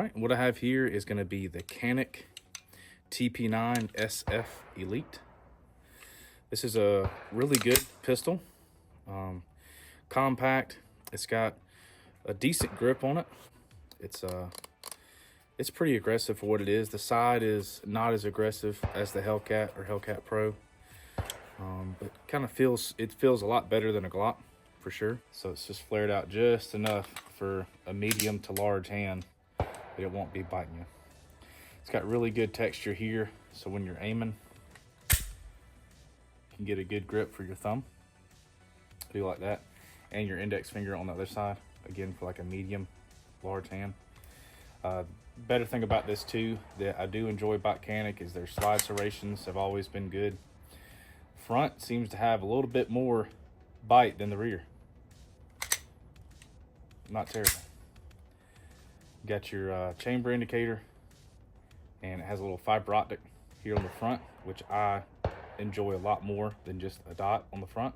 right, what I have here is going to be the CANIK TP9SF Elite. This is a really good pistol, compact. It's got a decent grip on it. It's pretty aggressive for what it is. The side is not as aggressive as the Hellcat or Hellcat Pro, but kind of feels a lot better than a Glock for sure. So it's just flared out just enough for a medium to large hand that it won't be biting you. It's got really good texture here, so when you're aiming, you can get a good grip for your thumb. I do like that. And your index finger on the other side, again, for like a medium, large hand. Better thing about this too, that I do enjoy about CANIK, is their slide serrations have always been good. Front seems to have a little bit more bite than the rear. Not terrible. Got your chamber indicator, and it has a little fiber optic here on the front, which I enjoy a lot more than just a dot on the front.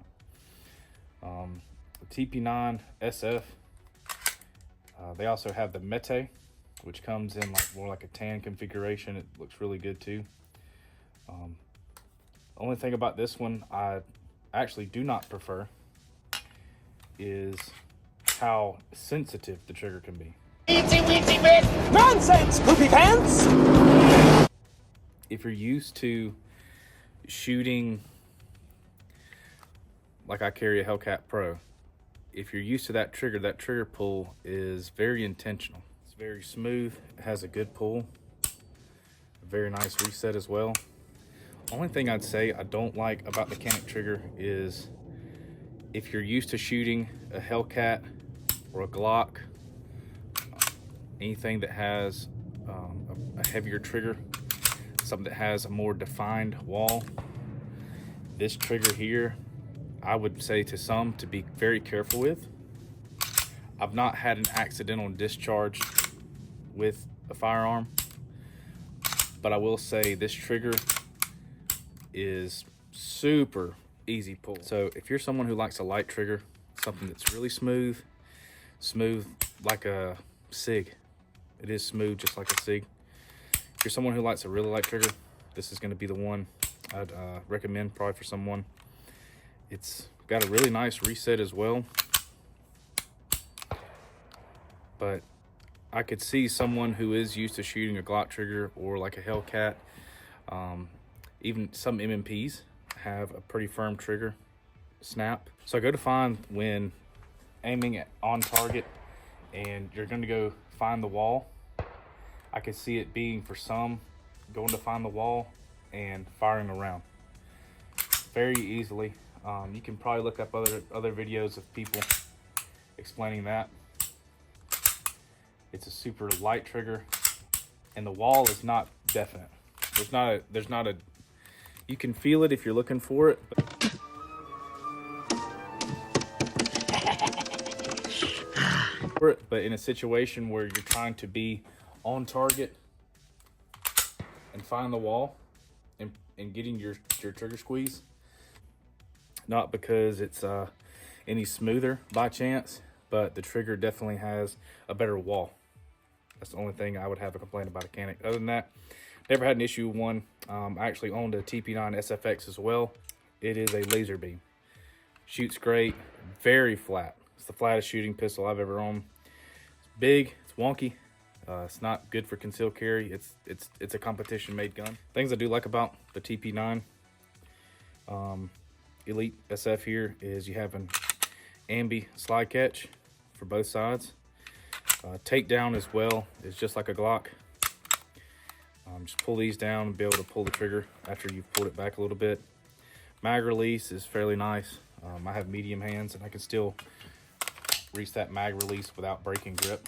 The TP9SF, they also have the Mete, which comes in more like a tan configuration. It looks really good too. Only thing about this one I actually do not prefer is how sensitive the trigger can be. Easy weezy bit nonsense, poopy pants! If you're used to shooting, like I carry a Hellcat Pro, if you're used to that trigger pull is very intentional. It's very smooth, it has a good pull, a very nice reset as well. Only thing I'd say I don't like about the CANIK trigger is if you're used to shooting a Hellcat or a Glock, anything that has a heavier trigger, something that has a more defined wall, this trigger here, I would say to some to be very careful with. I've not had an accidental discharge with a firearm, but I will say this trigger is super easy pull. So if you're someone who likes a light trigger, something that's really smooth like a SIG, it is smooth just like a SIG. If you're someone who likes a really light trigger, this is going to be the one I'd recommend probably for someone. It's got a really nice reset as well, but I could see someone who is used to shooting a Glock trigger or like a Hellcat, even some MMPs have a pretty firm trigger snap. So I go to find when aiming on target and you're going to go find the wall, I could see it being for some going to find the wall and firing around very easily. You can probably look up other videos of people explaining that. It's a super light trigger, and the wall is not definite. There's not a. You can feel it if you're looking for it. But in a situation where you're trying to be on target and find the wall and getting your trigger squeeze, not because it's any smoother by chance, but the trigger definitely has a better wall. That's the only thing I would have a complaint about a CANIK. Other than that, never had an issue with one. I actually owned a TP9SFX as well. It is a laser beam. Shoots great, very flat. It's the flattest shooting pistol I've ever owned. It's big, it's wonky. It's not good for concealed carry. It's a competition made gun. Things I do like about the TP9 Elite SF here is you have an ambi slide catch for both sides. Takedown as well is just like a Glock. Just pull these down and be able to pull the trigger after you've pulled it back a little bit. Mag release is fairly nice. I have medium hands and I can still reach that mag release without breaking grip.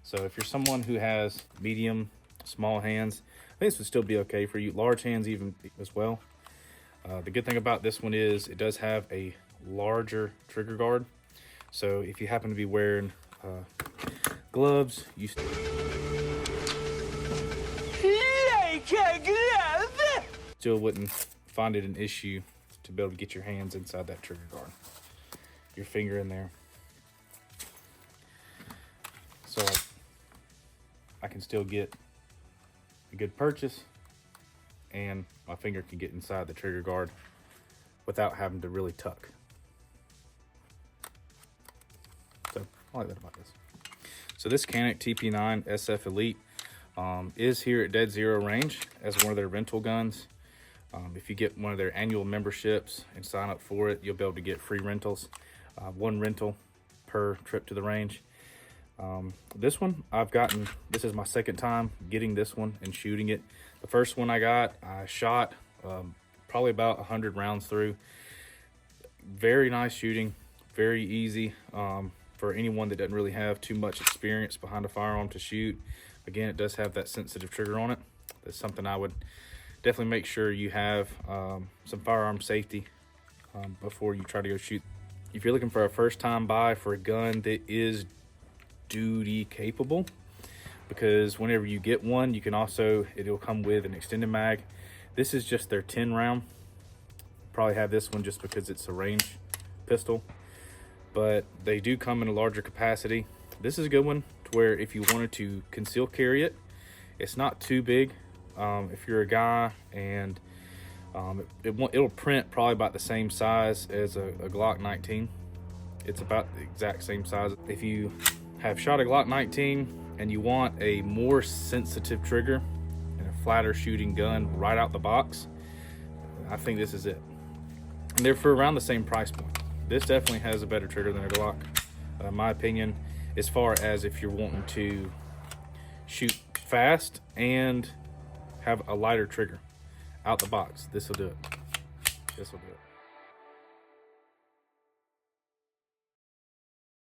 So if you're someone who has medium, small hands, I think this would still be okay for you. Large hands even as well. The good thing about this one is it does have a larger trigger guard. So if you happen to be wearing gloves, you still wouldn't find it an issue to be able to get your hands inside that trigger guard. Your finger in there. So I can still get a good purchase, and my finger can get inside the trigger guard without having to really tuck. So I like that about this. So this CANIK TP9SF Elite is here at Dead Zero range as one of their rental guns. If you get one of their annual memberships and sign up for it, you'll be able to get free rentals. One rental per trip to the range. This one I've gotten, this is my second time getting this one and shooting it. The first one I shot probably about 100 rounds through. Very nice shooting, very easy for anyone that doesn't really have too much experience behind a firearm to shoot. Again, it does have that sensitive trigger on it. That's something I would definitely make sure you have some firearm safety before you try to go shoot. If you're looking for a first time buy for a gun that is duty capable, because whenever you get one, you can also, it'll come with an extended mag. This is just their 10 round. Probably have this one just because it's a range pistol, but they do come in a larger capacity. This is a good one to where if you wanted to conceal carry it, it's not too big. If you're a guy, and it'll print probably about the same size as a Glock 19. It's about the exact same size. If you have shot a Glock 19 and you want a more sensitive trigger and a flatter shooting gun right out the box, I think this is it. And they're for around the same price point. This definitely has a better trigger than a Glock, in my opinion, as far as if you're wanting to shoot fast and have a lighter trigger out the box. This will do it. This will do it.